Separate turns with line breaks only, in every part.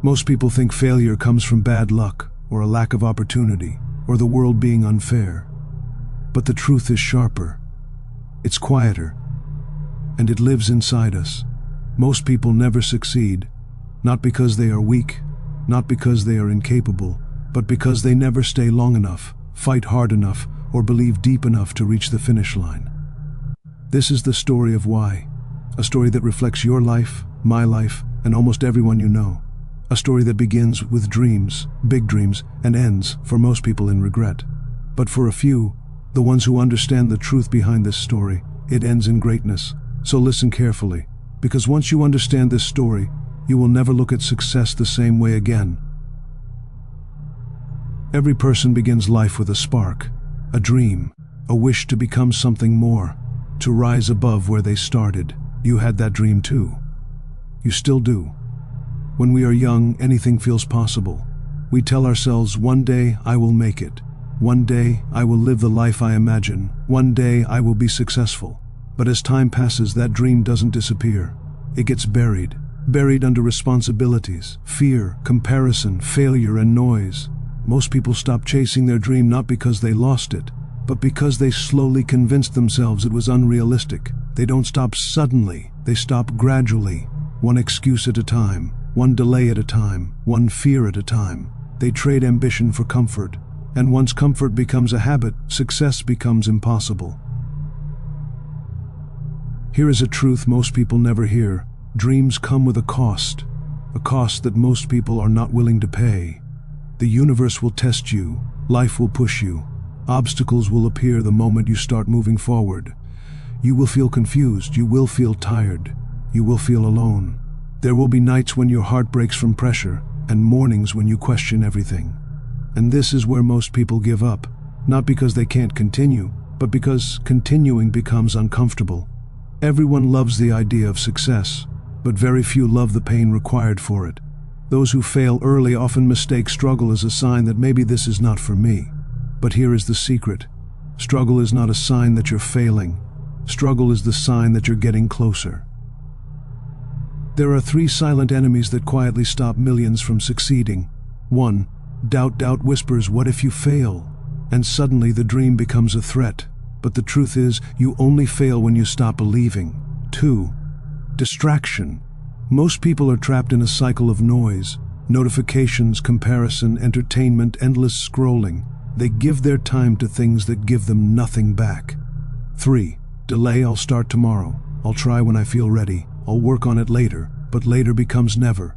Most people think failure comes from bad luck, or a lack of opportunity, or the world being unfair. But the truth is sharper. It's quieter, and it lives inside us. Most people never succeed, not because they are weak, not because they are incapable, but because they never stay long enough, fight hard enough, or believe deep enough to reach the finish line. This is the story of why. A story that reflects your life, my life, and almost everyone you know. A story that begins with dreams, big dreams, and ends, for most people, in regret. But for a few, the ones who understand the truth behind this story, it ends in greatness. So listen carefully, because once you understand this story, you will never look at success the same way again. Every person begins life with a spark, a dream, a wish to become something more, to rise above where they started. You had that dream too. You still do. When we are young, anything feels possible. We tell ourselves, one day I will make it. One day I will live the life I imagine. One day I will be successful. But as time passes, that dream doesn't disappear. It gets buried under responsibilities, fear, comparison, failure, and noise. Most people stop chasing their dream not because they lost it, but because they slowly convinced themselves it was unrealistic. They don't stop suddenly, they stop gradually, one excuse at a time, one delay at a time, one fear at a time. They trade ambition for comfort, and once comfort becomes a habit, success becomes impossible. Here is a truth most people never hear. Dreams come with a cost that most people are not willing to pay. The universe will test you, life will push you, obstacles will appear the moment you start moving forward. You will feel confused, you will feel tired, you will feel alone. There will be nights when your heart breaks from pressure, and mornings when you question everything. And this is where most people give up, not because they can't continue, but because continuing becomes uncomfortable. Everyone loves the idea of success, but very few love the pain required for it. Those who fail early often mistake struggle as a sign that maybe this is not for me. But here is the secret. Struggle is not a sign that you're failing. Struggle is the sign that you're getting closer. There are 3 silent enemies that quietly stop millions from succeeding. 1. Doubt. Doubt whispers, what if you fail? And suddenly the dream becomes a threat. But the truth is, you only fail when you stop believing. 2. Distraction. Most people are trapped in a cycle of noise, notifications, comparison, entertainment, endless scrolling. They give their time to things that give them nothing back. 3. Delay. I'll start tomorrow. I'll try when I feel ready. I'll work on it later. But later becomes never.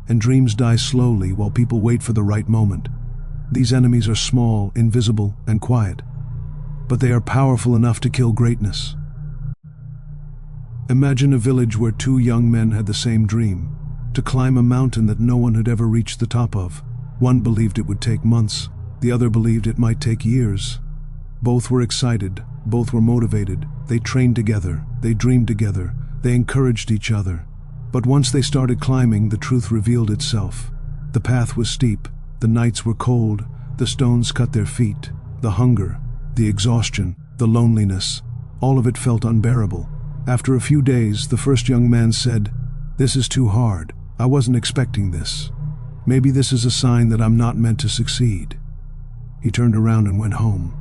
And dreams die slowly while people wait for the right moment. These enemies are small, invisible, and quiet. But they are powerful enough to kill greatness. Imagine a village where 2 young men had the same dream, to climb a mountain that no one had ever reached the top of. One believed it would take months, the other believed it might take years. Both were excited, both were motivated. They trained together, they dreamed together, they encouraged each other. But once they started climbing, the truth revealed itself. The path was steep, the nights were cold, the stones cut their feet, the hunger, the exhaustion, the loneliness, all of it felt unbearable. After a few days, the first young man said, "This is too hard. I wasn't expecting this. Maybe this is a sign that I'm not meant to succeed." He turned around and went home.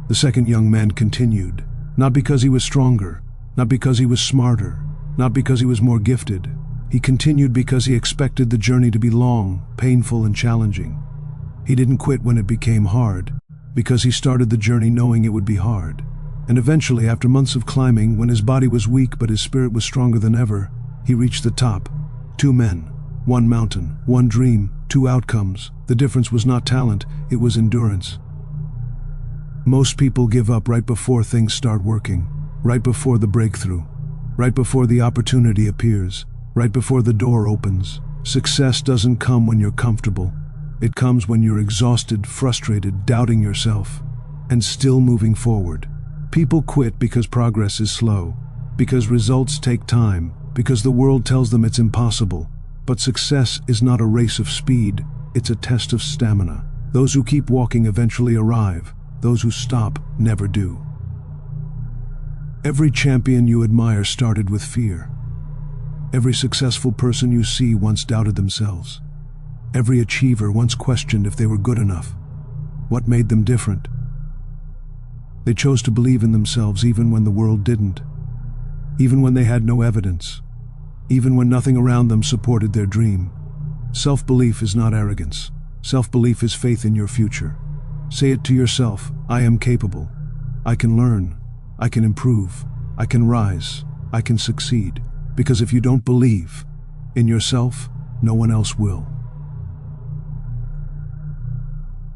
The second young man continued, not because he was stronger, not because he was smarter, not because he was more gifted. He continued because he expected the journey to be long, painful, and challenging. He didn't quit when it became hard, because he started the journey knowing it would be hard. And eventually, after months of climbing, when his body was weak but his spirit was stronger than ever, he reached the top. 2 men, 1 mountain, 1 dream, 2 outcomes. The difference was not talent, it was endurance. Most people give up right before things start working, right before the breakthrough, right before the opportunity appears, right before the door opens. Success doesn't come when you're comfortable. It comes when you're exhausted, frustrated, doubting yourself, and still moving forward. People quit because progress is slow, because results take time, because the world tells them it's impossible. But success is not a race of speed, it's a test of stamina. Those who keep walking eventually arrive, those who stop never do. Every champion you admire started with fear. Every successful person you see once doubted themselves. Every achiever once questioned if they were good enough. What made them different? They chose to believe in themselves even when the world didn't. Even when they had no evidence. Even when nothing around them supported their dream. Self-belief is not arrogance. Self-belief is faith in your future. Say it to yourself, I am capable. I can learn. I can improve. I can rise. I can succeed. Because if you don't believe in yourself, no one else will.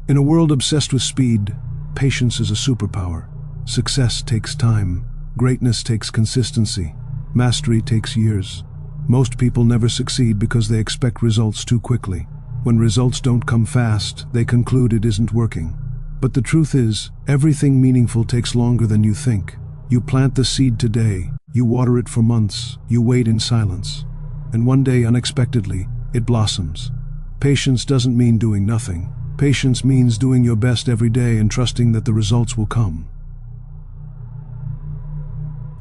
In a world obsessed with speed, patience is a superpower. Success takes time. Greatness takes consistency. Mastery takes years. Most people never succeed because they expect results too quickly. When results don't come fast, they conclude it isn't working. But the truth is, everything meaningful takes longer than you think. You plant the seed today, you water it for months, you wait in silence. And one day, unexpectedly, it blossoms. Patience doesn't mean doing nothing. Patience means doing your best every day and trusting that the results will come.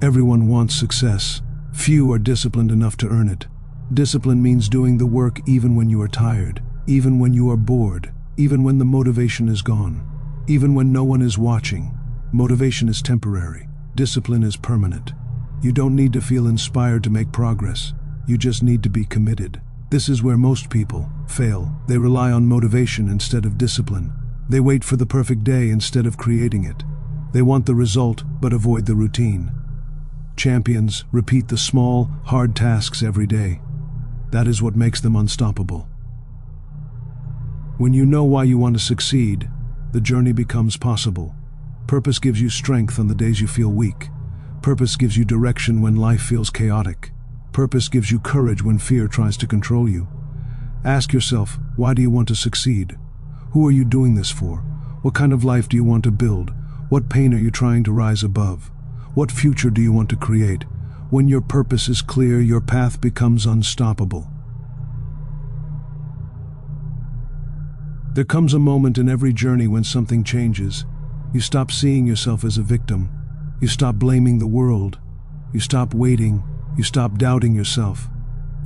Everyone wants success. Few are disciplined enough to earn it. Discipline means doing the work even when you are tired, even when you are bored, even when the motivation is gone, even when no one is watching. Motivation is temporary. Discipline is permanent. You don't need to feel inspired to make progress. You just need to be committed. This is where most people fail. They rely on motivation instead of discipline. They wait for the perfect day instead of creating it. They want the result but avoid the routine. Champions repeat the small, hard tasks every day. That is what makes them unstoppable. When you know why you want to succeed, the journey becomes possible. Purpose gives you strength on the days you feel weak. Purpose gives you direction when life feels chaotic. Purpose gives you courage when fear tries to control you. Ask yourself, why do you want to succeed? Who are you doing this for? What kind of life do you want to build? What pain are you trying to rise above? What future do you want to create? When your purpose is clear, your path becomes unstoppable. There comes a moment in every journey when something changes. You stop seeing yourself as a victim. You stop blaming the world. You stop waiting. You stop doubting yourself.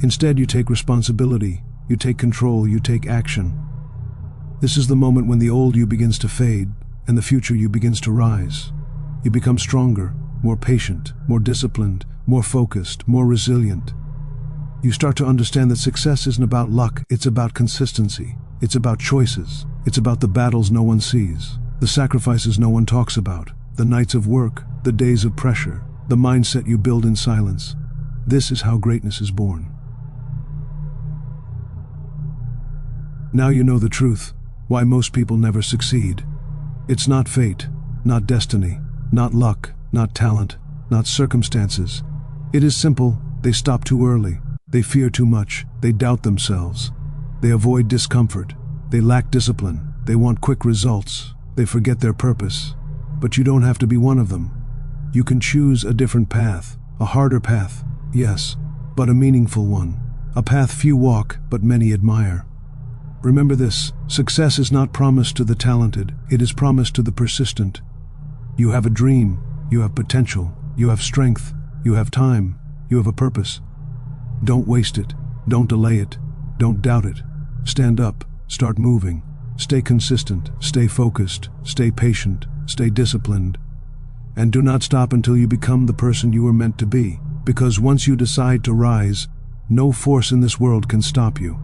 Instead, you take responsibility. You take control. You take action. This is the moment when the old you begins to fade and the future you begins to rise. You become stronger, more patient, more disciplined, more focused, more resilient. You start to understand that success isn't about luck, it's about consistency. It's about choices. It's about the battles no one sees, the sacrifices no one talks about, the nights of work, the days of pressure, the mindset you build in silence. This is how greatness is born. Now you know the truth, why most people never succeed. It's not fate, not destiny, not luck, not talent, not circumstances. It is simple. They stop too early. They fear too much. They doubt themselves. They avoid discomfort. They lack discipline. They want quick results. They forget their purpose. But you don't have to be one of them. You can choose a different path, a harder path, yes, but a meaningful one. A path few walk, but many admire. Remember this, success is not promised to the talented, it is promised to the persistent. You have a dream, you have potential, you have strength, you have time, you have a purpose. Don't waste it, don't delay it, don't doubt it. Stand up, start moving, stay consistent, stay focused, stay patient, stay disciplined. And do not stop until you become the person you were meant to be, because once you decide to rise, no force in this world can stop you.